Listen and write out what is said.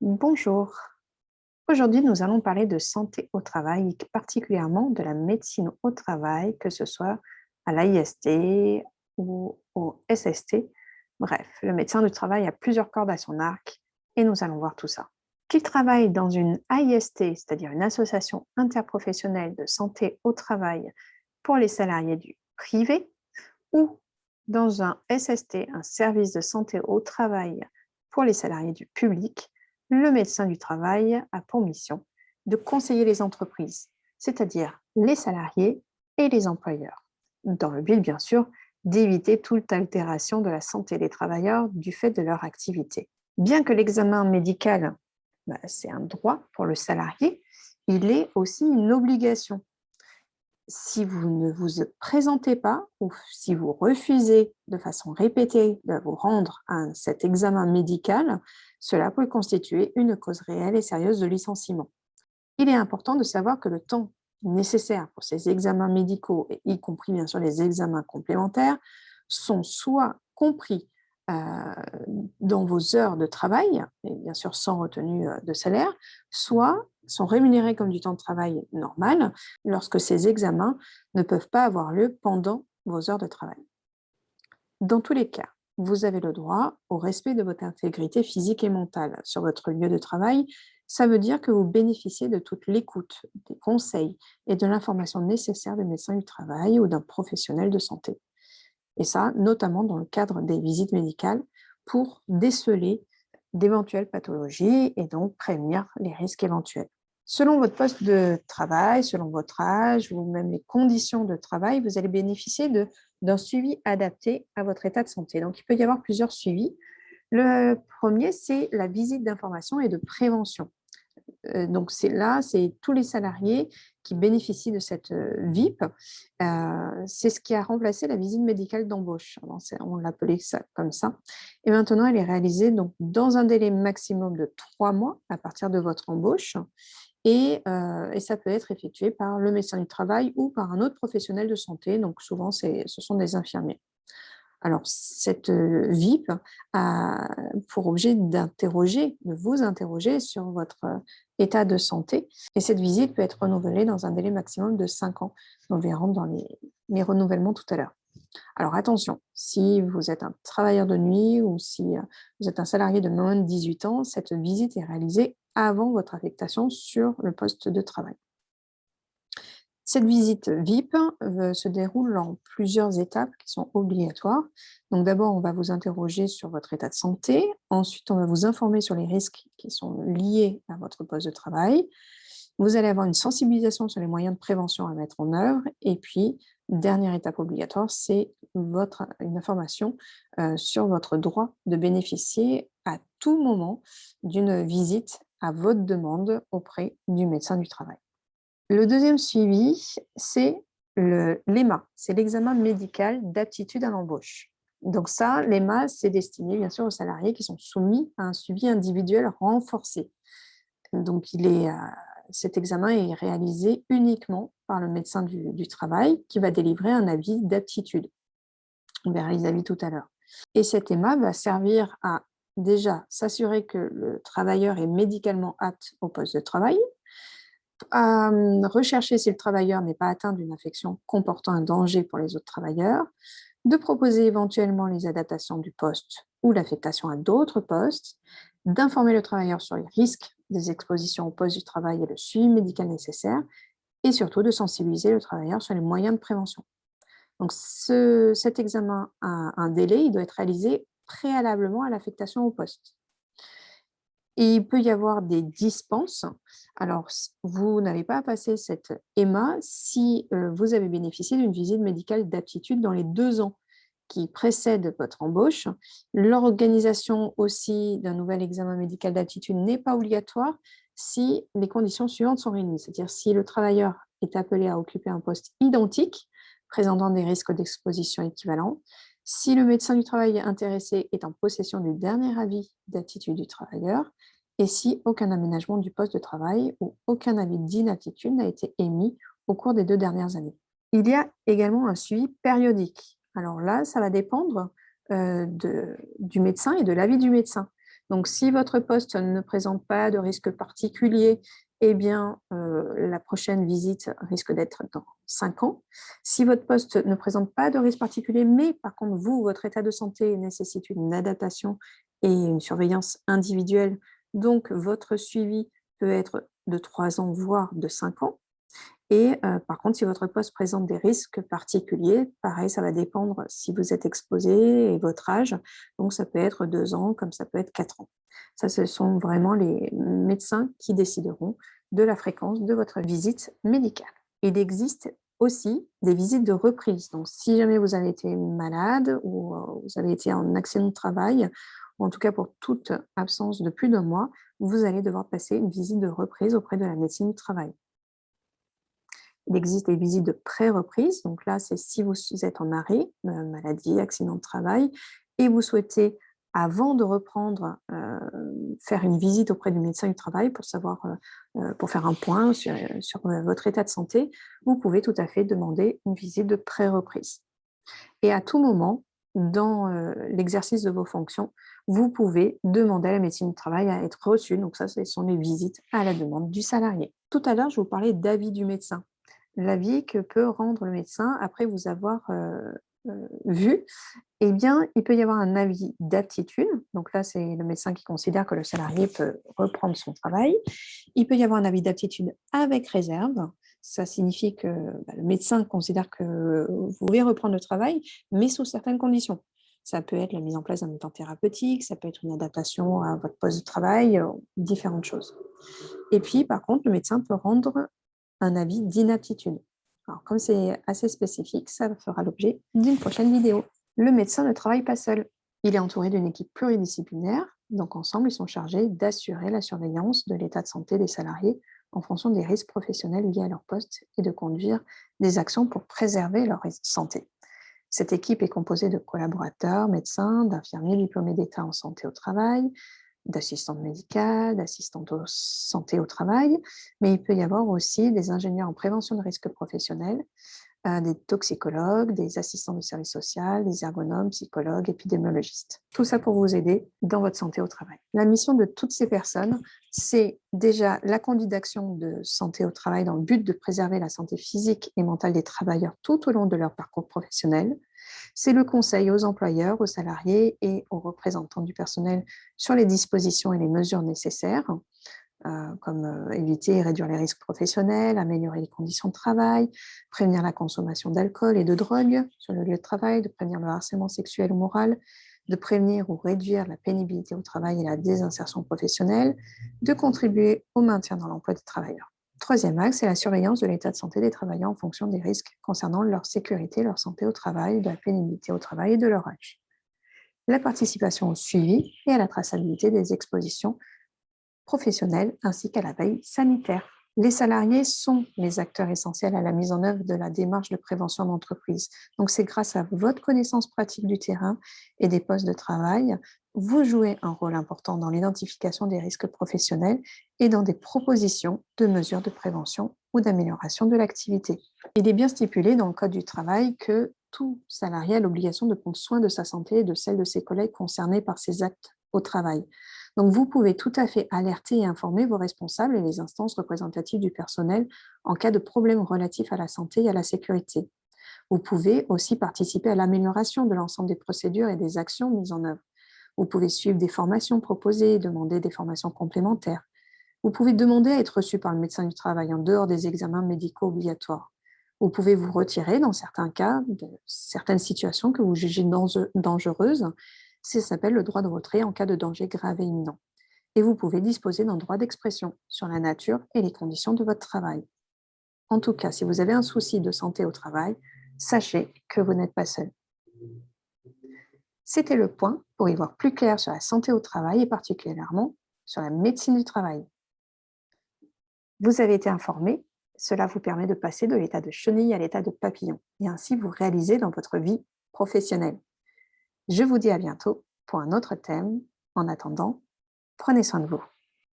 Bonjour. Aujourd'hui, nous allons parler de santé au travail et particulièrement de la médecine au travail, que ce soit à l'AIST ou au SST. Bref, le médecin du travail a plusieurs cordes à son arc et nous allons voir tout ça. Qu'il travaille dans une AIST, c'est-à-dire une association interprofessionnelle de santé au travail pour les salariés du privé, ou dans un SST, un service de santé au travail pour les salariés du public, le médecin du travail a pour mission de conseiller les entreprises, c'est-à-dire les salariés et les employeurs, dans le but, bien sûr, d'éviter toute altération de la santé des travailleurs du fait de leur activité. Bien que l'examen médical, c'est un droit pour le salarié, il est aussi une obligation. Si vous ne vous présentez pas ou si vous refusez de façon répétée de vous rendre à cet examen médical, cela peut constituer une cause réelle et sérieuse de licenciement. Il est important de savoir que le temps nécessaire pour ces examens médicaux, et y compris bien sûr les examens complémentaires, sont soit compris euh, dans vos heures de travail, et bien sûr sans retenue de salaire, soit sont rémunérés comme du temps de travail normal lorsque ces examens ne peuvent pas avoir lieu pendant vos heures de travail. Dans tous les cas, vous avez le droit au respect de votre intégrité physique et mentale sur votre lieu de travail. Ça veut dire que vous bénéficiez de toute l'écoute, des conseils et de l'information nécessaire des médecins du travail ou d'un professionnel de santé. Et ça, notamment dans le cadre des visites médicales pour déceler d'éventuelles pathologies et donc prévenir les risques éventuels. Selon votre poste de travail, selon votre âge ou même les conditions de travail, vous allez bénéficier d'un suivi adapté à votre état de santé. Donc, il peut y avoir plusieurs suivis. Le premier, c'est la visite d'information et de prévention. Donc, c'est tous les salariés qui bénéficient de cette VIP. C'est ce qui a remplacé la visite médicale d'embauche. Avant, on l'appelait ça comme ça. Et maintenant, elle est réalisée donc, dans un délai maximum de 3 mois à partir de votre embauche. Et ça peut être effectué par le médecin du travail ou par un autre professionnel de santé. Donc, souvent, ce sont des infirmiers. Alors, cette VIP a pour objet de vous interroger sur votre état de santé. Et cette visite peut être renouvelée dans un délai maximum de 5 ans. Nous verrons dans les renouvellements tout à l'heure. Alors, attention, si vous êtes un travailleur de nuit ou si vous êtes un salarié de moins de 18 ans, cette visite est réalisée avant votre affectation sur le poste de travail. Cette visite VIP se déroule en plusieurs étapes qui sont obligatoires. Donc d'abord, on va vous interroger sur votre état de santé. Ensuite, on va vous informer sur les risques qui sont liés à votre poste de travail. Vous allez avoir une sensibilisation sur les moyens de prévention à mettre en œuvre. Et puis, dernière étape obligatoire, c'est une information sur votre droit de bénéficier à tout moment d'une visite à votre demande auprès du médecin du travail. Le deuxième suivi, c'est l'EMA, c'est l'examen médical d'aptitude à l'embauche. Donc ça, l'EMA, c'est destiné bien sûr aux salariés qui sont soumis à un suivi individuel renforcé. Donc cet examen est réalisé uniquement par le médecin du travail qui va délivrer un avis d'aptitude. On verra les avis tout à l'heure. Et cet EMA va servir à déjà s'assurer que le travailleur est médicalement apte au poste de travail, à rechercher si le travailleur n'est pas atteint d'une infection comportant un danger pour les autres travailleurs, de proposer éventuellement les adaptations du poste ou l'affectation à d'autres postes, d'informer le travailleur sur les risques des expositions au poste du travail et le suivi médical nécessaire, et surtout de sensibiliser le travailleur sur les moyens de prévention. Donc cet examen a un délai, il doit être réalisé préalablement à l'affectation au poste. Et il peut y avoir des dispenses. Alors, vous n'avez pas à passer cette EMA si vous avez bénéficié d'une visite médicale d'aptitude dans les 2 ans qui précèdent votre embauche. L'organisation aussi d'un nouvel examen médical d'aptitude n'est pas obligatoire si les conditions suivantes sont réunies, c'est-à-dire si le travailleur est appelé à occuper un poste identique, présentant des risques d'exposition équivalents, si le médecin du travail intéressé est en possession du dernier avis d'aptitude du travailleur, et si aucun aménagement du poste de travail ou aucun avis d'inaptitude n'a été émis au cours des 2 dernières années. Il y a également un suivi périodique. Alors là, ça va dépendre du médecin et de l'avis du médecin. Donc, si votre poste ne présente pas de risque particulier, eh bien, la prochaine visite risque d'être dans 5 ans. Si votre poste ne présente pas de risque particulier, mais par contre, vous, votre état de santé nécessite une adaptation et une surveillance individuelle, donc votre suivi peut être de 3 ans, voire de 5 ans. Et par contre, si votre poste présente des risques particuliers, pareil, ça va dépendre si vous êtes exposé et votre âge. Donc, ça peut être 2 ans, comme ça peut être 4 ans. Ça, ce sont vraiment les médecins qui décideront de la fréquence de votre visite médicale. Il existe aussi des visites de reprise. Donc, si jamais vous avez été malade ou vous avez été en accident de travail, ou en tout cas pour toute absence de plus d'un mois, vous allez devoir passer une visite de reprise auprès de la médecine du travail. Il existe des visites de pré-reprise. Donc là, c'est si vous êtes en arrêt, maladie, accident de travail, et vous souhaitez, avant de reprendre, faire une visite auprès du médecin du travail pour savoir, pour faire un point sur votre état de santé, vous pouvez tout à fait demander une visite de pré-reprise. Et à tout moment, dans l'exercice de vos fonctions, vous pouvez demander à la médecine du travail à être reçu. Donc ça, ce sont les visites à la demande du salarié. Tout à l'heure, je vous parlais d'avis du médecin. L'avis que peut rendre le médecin après vous avoir vu, eh bien, il peut y avoir un avis d'aptitude. Donc là, c'est le médecin qui considère que le salarié peut reprendre son travail. Il peut y avoir un avis d'aptitude avec réserve. Ça signifie que le médecin considère que vous pouvez reprendre le travail, mais sous certaines conditions. Ça peut être la mise en place d'un temps thérapeutique, ça peut être une adaptation à votre poste de travail, différentes choses. Et puis, par contre, le médecin peut rendre un avis d'inaptitude. Alors, comme c'est assez spécifique, ça fera l'objet d'une prochaine vidéo. Le médecin ne travaille pas seul. Il est entouré d'une équipe pluridisciplinaire. Donc, ensemble, ils sont chargés d'assurer la surveillance de l'état de santé des salariés en fonction des risques professionnels liés à leur poste et de conduire des actions pour préserver leur santé. Cette équipe est composée de collaborateurs, médecins, d'infirmiers diplômés d'État en santé au travail, d'assistantes médicales, d'assistantes santé au travail, mais il peut y avoir aussi des ingénieurs en prévention de risques professionnels, des toxicologues, des assistants de service social, des ergonomes, psychologues, épidémiologistes. Tout ça pour vous aider dans votre santé au travail. La mission de toutes ces personnes, c'est déjà la conduite d'action de santé au travail dans le but de préserver la santé physique et mentale des travailleurs tout au long de leur parcours professionnel. C'est le conseil aux employeurs, aux salariés et aux représentants du personnel sur les dispositions et les mesures nécessaires, comme éviter et réduire les risques professionnels, améliorer les conditions de travail, prévenir la consommation d'alcool et de drogue sur le lieu de travail, de prévenir le harcèlement sexuel ou moral, de prévenir ou réduire la pénibilité au travail et la désinsertion professionnelle, de contribuer au maintien dans l'emploi des travailleurs. Troisième axe, c'est la surveillance de l'état de santé des travailleurs en fonction des risques concernant leur sécurité, leur santé au travail, de la pénibilité au travail et de leur âge. La participation au suivi et à la traçabilité des expositions professionnelles ainsi qu'à la veille sanitaire. Les salariés sont les acteurs essentiels à la mise en œuvre de la démarche de prévention d'entreprise. Donc, c'est grâce à votre connaissance pratique du terrain et des postes de travail, vous jouez un rôle important dans l'identification des risques professionnels et dans des propositions de mesures de prévention ou d'amélioration de l'activité. Il est bien stipulé dans le Code du travail que tout salarié a l'obligation de prendre soin de sa santé et de celle de ses collègues concernés par ces actes au travail. Donc, vous pouvez tout à fait alerter et informer vos responsables et les instances représentatives du personnel en cas de problèmes relatifs à la santé et à la sécurité. Vous pouvez aussi participer à l'amélioration de l'ensemble des procédures et des actions mises en œuvre. Vous pouvez suivre des formations proposées, demander des formations complémentaires. Vous pouvez demander à être reçu par le médecin du travail en dehors des examens médicaux obligatoires. Vous pouvez vous retirer dans certains cas de certaines situations que vous jugez dangereuses. Ça s'appelle le droit de retrait en cas de danger grave et imminent. Et vous pouvez disposer d'un droit d'expression sur la nature et les conditions de votre travail. En tout cas, si vous avez un souci de santé au travail, sachez que vous n'êtes pas seul. C'était le point pour y voir plus clair sur la santé au travail et particulièrement sur la médecine du travail. Vous avez été informé, cela vous permet de passer de l'état de chenille à l'état de papillon et ainsi vous réaliser dans votre vie professionnelle. Je vous dis à bientôt pour un autre thème. En attendant, prenez soin de vous.